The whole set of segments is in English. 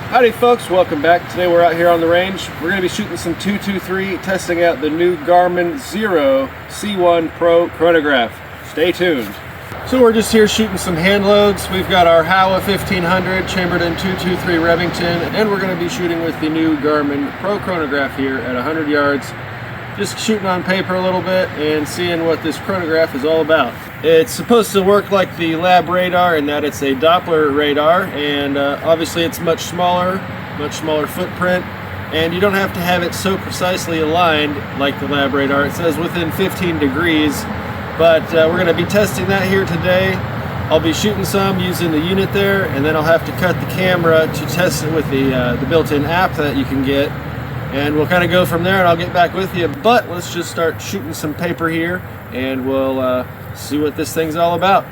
Howdy folks, welcome back. Today we're out here on the range. We're going to be shooting some 223, testing out the new Garmin Xero C1 Pro chronograph. Stay tuned. So we're just here shooting some hand loads. We've got our Howa 1500 chambered in 223 Remington, and we're going to be shooting with the new Garmin Pro chronograph here at 100 yards. Just shooting on paper a little bit and seeing what this chronograph is all about. It's supposed to work like the lab radar in that it's a Doppler radar, and obviously it's much smaller footprint, and you don't have to have it so precisely aligned like the lab radar. It says within 15 degrees, but we're going to be testing that here today. I'll be shooting some using the unit there, and then I'll have to cut the camera to test it with the built-in app that you can get. And we'll kind of go from there, and I'll get back with you. But let's just start shooting some paper here, and we'll see what this thing's all about.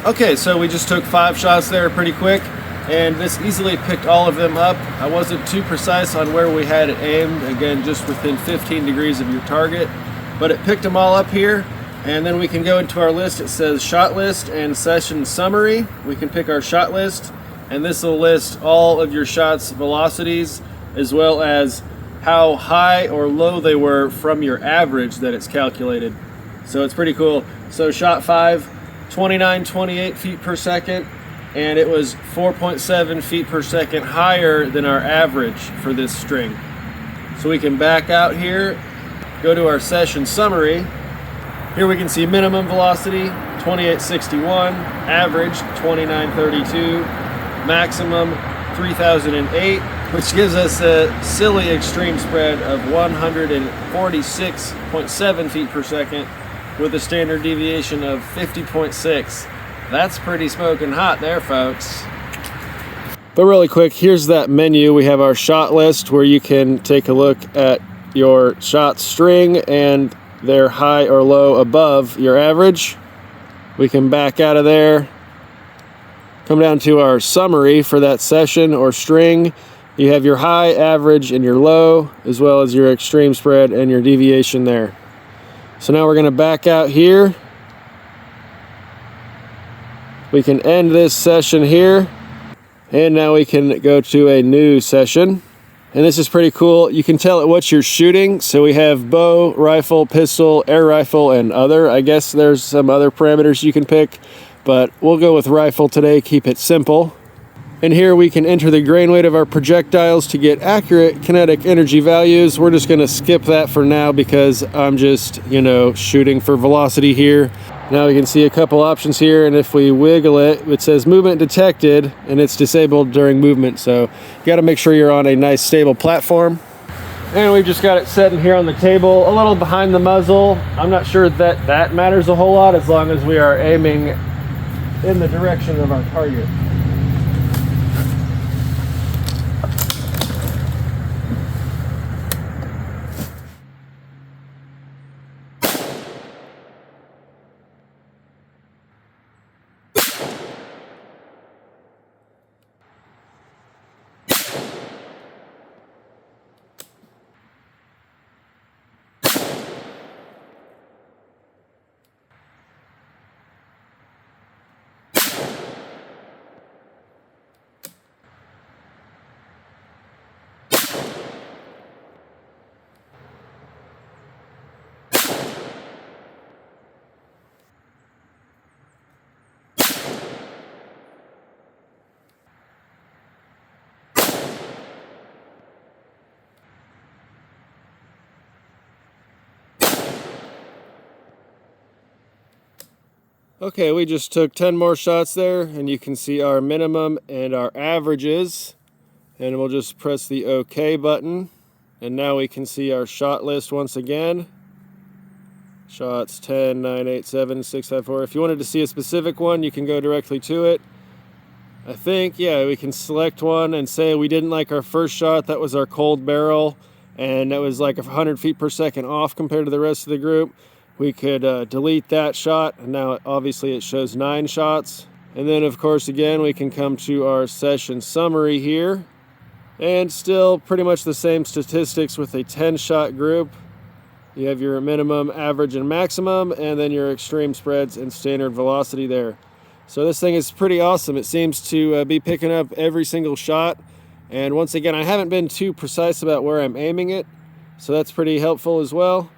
Okay, so we just took 5 shots there pretty quick, and this easily picked all of them up. I wasn't too precise on where we had it aimed, again just within 15 degrees of your target, but it picked them all up here. And then we can go into our list. It says shot list and session summary. We can pick our shot list, and this will list all of your shots velocities as well as how high or low they were from your average that it's calculated. So it's pretty cool. So shot 5, 29.28 feet per second, and it was 4.7 feet per second higher than our average for this string. So we can back out here, go to our session summary. Here we can see minimum velocity 2861, average 2932, maximum 3008, which gives us a silly extreme spread of 146.7 feet per second with a standard deviation of 50.6. That's pretty smoking hot there, folks. But really quick, here's that menu. We have our shot list where you can take a look at your shot string and they're high or low above your average. We can back out of there, come down to our summary for that session or string. You have your high, average, and your low, as well as your extreme spread and your deviation there. So now we're going to back out here. We can end this session here, and now we can go to a new session. And this is pretty cool. You can tell it what you're shooting. So we have bow, rifle, pistol, air rifle, and other. I guess there's some other parameters you can pick, but we'll go with rifle today, keep it simple. And here we can enter the grain weight of our projectiles to get accurate kinetic energy values. We're just going to skip that for now because I'm just, shooting for velocity here. Now we can see a couple options here, and if we wiggle it, it says movement detected, and it's disabled during movement. So you got to make sure you're on a nice stable platform. And we've just got it set in here on the table, a little behind the muzzle. I'm not sure that matters a whole lot as long as we are aiming in the direction of our target. Okay, we just took 10 more shots there, and you can see our minimum and our averages. And we'll just press the OK button. And now we can see our shot list once again. Shots 10, 9, 8, 7, 6, 5, 4. If you wanted to see a specific one, you can go directly to it. I think, yeah, we can select one and say we didn't like our first shot. That was our cold barrel, and that was like 100 feet per second off compared to the rest of the group. We could delete that shot, and now obviously it shows 9 shots. And then, of course, again, we can come to our session summary here, and still pretty much the same statistics with a 10-shot group. You have your minimum, average, and maximum, and then your extreme spreads and standard velocity there. So this thing is pretty awesome. It seems to be picking up every single shot. And once again, I haven't been too precise about where I'm aiming it, so that's pretty helpful as well.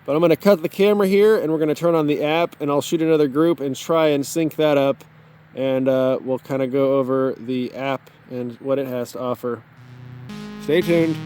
But I'm going to cut the camera here, and we're going to turn on the app, and I'll shoot another group and try and sync that up. And we'll kind of go over the app and what it has to offer. Stay tuned.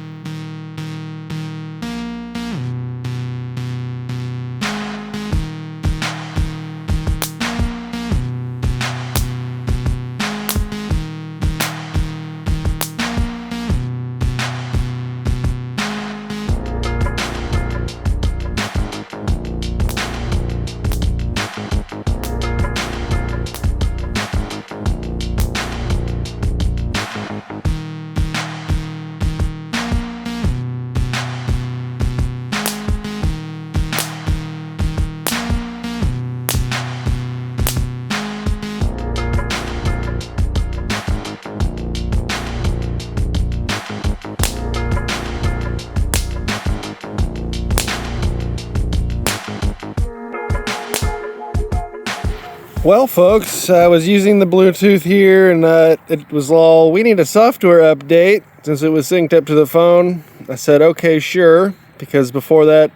Well, folks, I was using the Bluetooth here, and it was all, we need a software update since it was synced up to the phone. I said, okay, sure, because before that,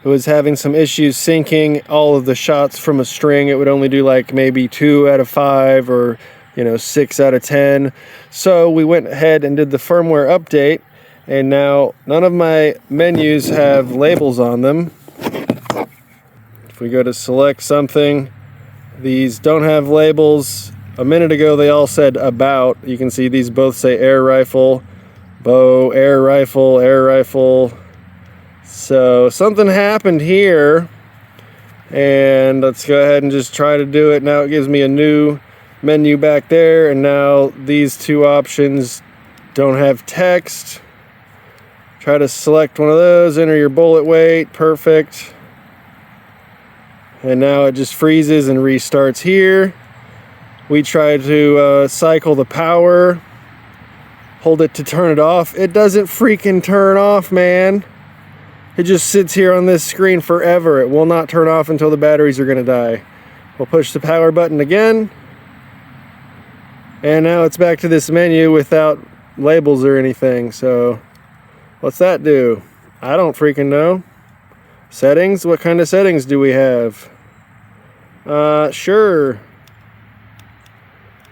it was having some issues syncing all of the shots from a string. It would only do like maybe 2 out of 5 or, 6 out of 10. So we went ahead and did the firmware update, and now none of my menus have labels on them. If we go to select something, these don't have labels. A minute ago they all said about. You can see these both say air rifle, bow, air rifle, air rifle. So something happened here, and let's go ahead and just try to do it. Now it gives me a new menu back there, and now these two options don't have text. Try to select one of those, enter your bullet weight, perfect. And now it just freezes and restarts here. We try to cycle the power, hold it to turn it off. It doesn't freaking turn off, man. It just sits here on this screen forever. It will not turn off until the batteries are gonna die. We'll push the power button again. And now it's back to this menu without labels or anything. So what's that do? I don't freaking know. Settings? What kind of settings do we have? Sure.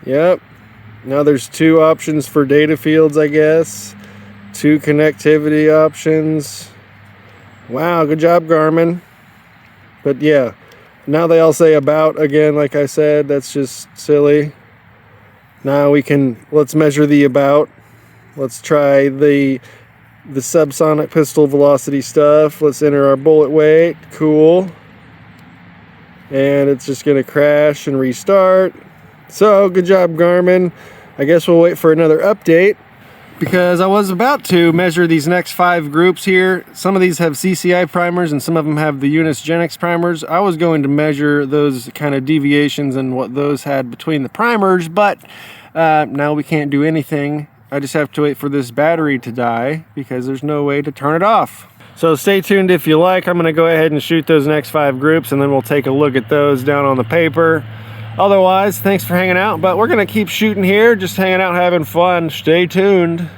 Yep. Now there's 2 options for data fields, I guess. 2 connectivity options. Wow, good job, Garmin. But yeah, now they all say about again, like I said. That's just silly. Now let's measure the about. Let's try the subsonic pistol velocity stuff. Let's enter our bullet weight. Cool. And it's just gonna crash and restart. So good job, Garmin. I guess we'll wait for another update, because I was about to measure these next 5 groups here. Some of these have CCI primers and some of them have the Unis Genix primers. I was going to measure those kind of deviations and what those had between the primers, but now we can't do anything. I just have to wait for this battery to die because there's no way to turn it off. So stay tuned if you like. I'm gonna go ahead and shoot those next 5 groups, and then we'll take a look at those down on the paper. Otherwise, thanks for hanging out, but we're gonna keep shooting here, just hanging out, having fun. Stay tuned.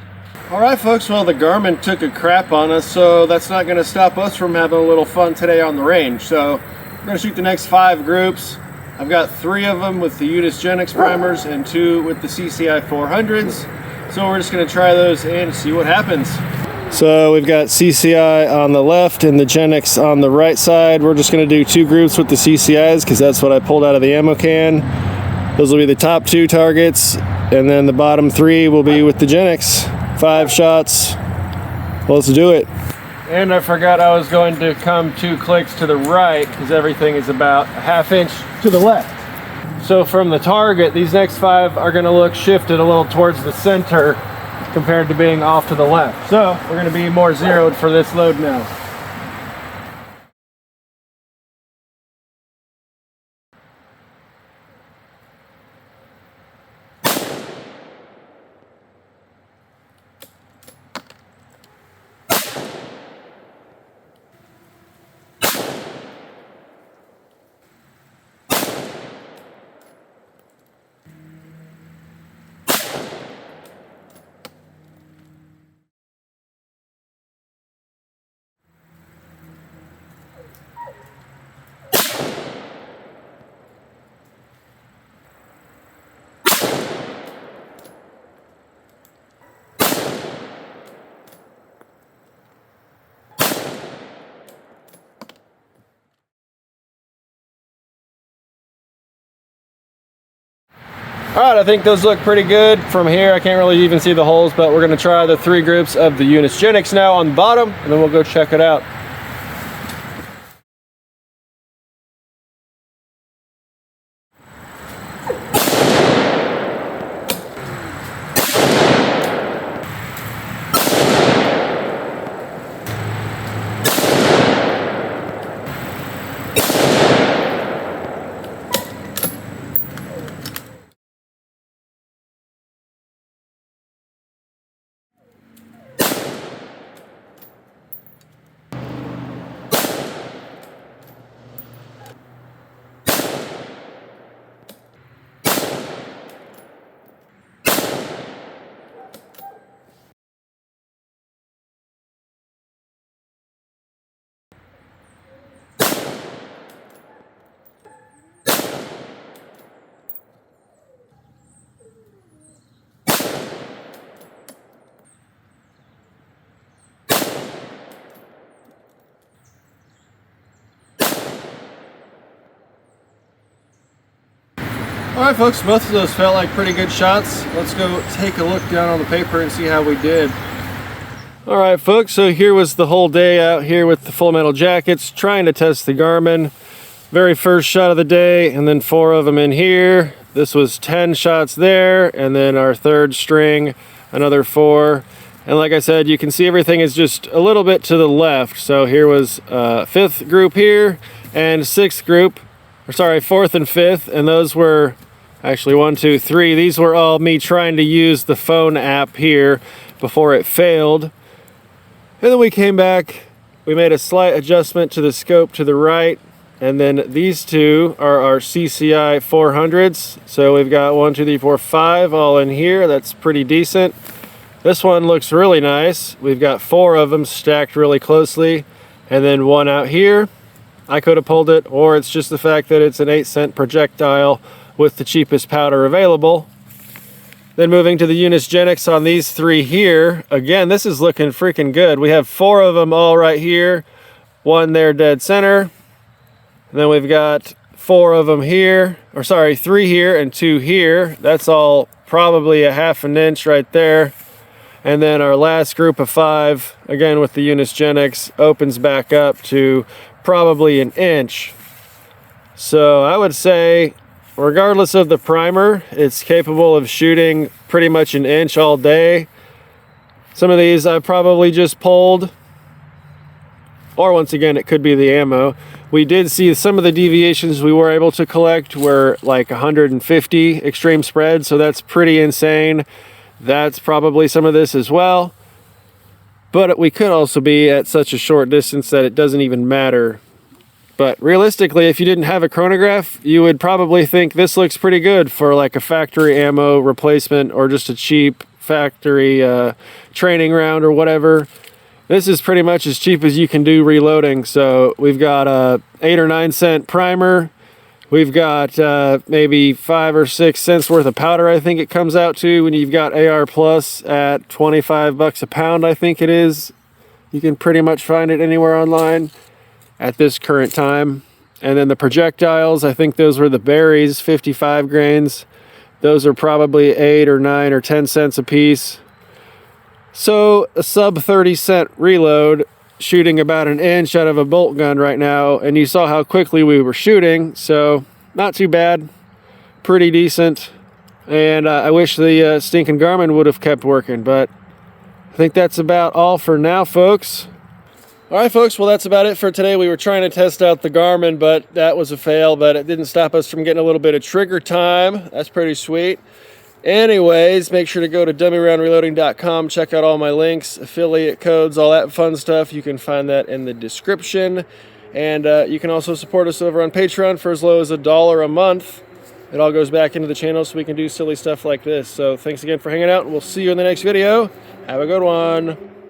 All right, folks, well, the Garmin took a crap on us, so that's not gonna stop us from having a little fun today on the range. So we're gonna shoot the next 5 groups. I've got 3 of them with the Unis Genix primers and 2 with the CCI 400s. So we're just gonna try those and see what happens. So we've got CCI on the left and the Genix on the right side. We're just gonna do 2 groups with the CCIs because that's what I pulled out of the ammo can. Those will be the top 2 targets, and then the bottom 3 will be with the Genix. 5 shots. Well, let's do it. And I forgot I was going to come 2 clicks to the right because everything is about a 1/2 inch to the left. So from the target, these next 5 are going to look shifted a little towards the center compared to being off to the left. So we're going to be more zeroed for this load now. Alright, I think those look pretty good from here. I can't really even see the holes, but we're going to try the 3 groups of the Unisgenics now on the bottom, and then we'll go check it out. Alright folks, both of those felt like pretty good shots. Let's go take a look down on the paper and see how we did. Alright folks, so here was the whole day out here with the Full Metal Jackets, trying to test the Garmin. Very first shot of the day, and then 4 of them in here. This was 10 shots there, and then our 3rd string, another 4. And like I said, you can see everything is just a little bit to the left. So here was 5th group here, and 6th group, or sorry, 4th and 5th, and those were actually 1, 2, 3. These were all me trying to use the phone app here before it failed. And then we came back, we made a slight adjustment to the scope to the right, and then these 2 are our CCI 400s. So we've got 1, 2, 3, 4, 5 all in here. That's pretty decent. This one looks really nice. We've got 4 of them stacked really closely, and then 1 out here. I could have pulled it, or it's just the fact that it's an 8-cent projectile with the cheapest powder available. Then moving to the Unisgenics on these 3 here. Again, this is looking freaking good. We have 4 of them all right here, 1 there dead center. And then we've got 4 of them here, or sorry, 3 here and 2 here. That's all probably a 1/2 inch right there. And then our last group of 5, again with the Unisgenics, opens back up to probably 1 inch. So I would say, regardless of the primer, it's capable of shooting pretty much 1 inch all day. Some of these I probably just pulled, or once again, it could be the ammo. We did see some of the deviations we were able to collect were like 150 extreme spread, so that's pretty insane. That's probably some of this as well. But we could also be at such a short distance that it doesn't even matter. But realistically, if you didn't have a chronograph, you would probably think this looks pretty good for like a factory ammo replacement or just a cheap factory training round or whatever. This is pretty much as cheap as you can do reloading. So we've got a 8 or 9 cent primer. We've got maybe 5 or 6 cents worth of powder, I think it comes out to, when you've got AR Plus at 25 bucks a pound, I think it is. You can pretty much find it anywhere online at this current time. And then the projectiles, I think those were the berries, 55 grains. Those are probably 8 or 9 or 10 cents a piece. So a sub 30 cent reload, shooting about 1 inch out of a bolt gun right now, and you saw how quickly we were shooting, so not too bad. pretty decent. And I wish the stinking Garmin would have kept working, but I think that's about all for now, folks. All right, folks, well, that's about it for today. We were trying to test out the Garmin, but that was a fail, but it didn't stop us from getting a little bit of trigger time. That's pretty sweet. Anyways, make sure to go to dummyroundreloading.com, check out all my links, affiliate codes, all that fun stuff. You can find that in the description. And you can also support us over on Patreon for as low as $1 a month. It all goes back into the channel so we can do silly stuff like this. So thanks again for hanging out, and we'll see you in the next video. Have a good one.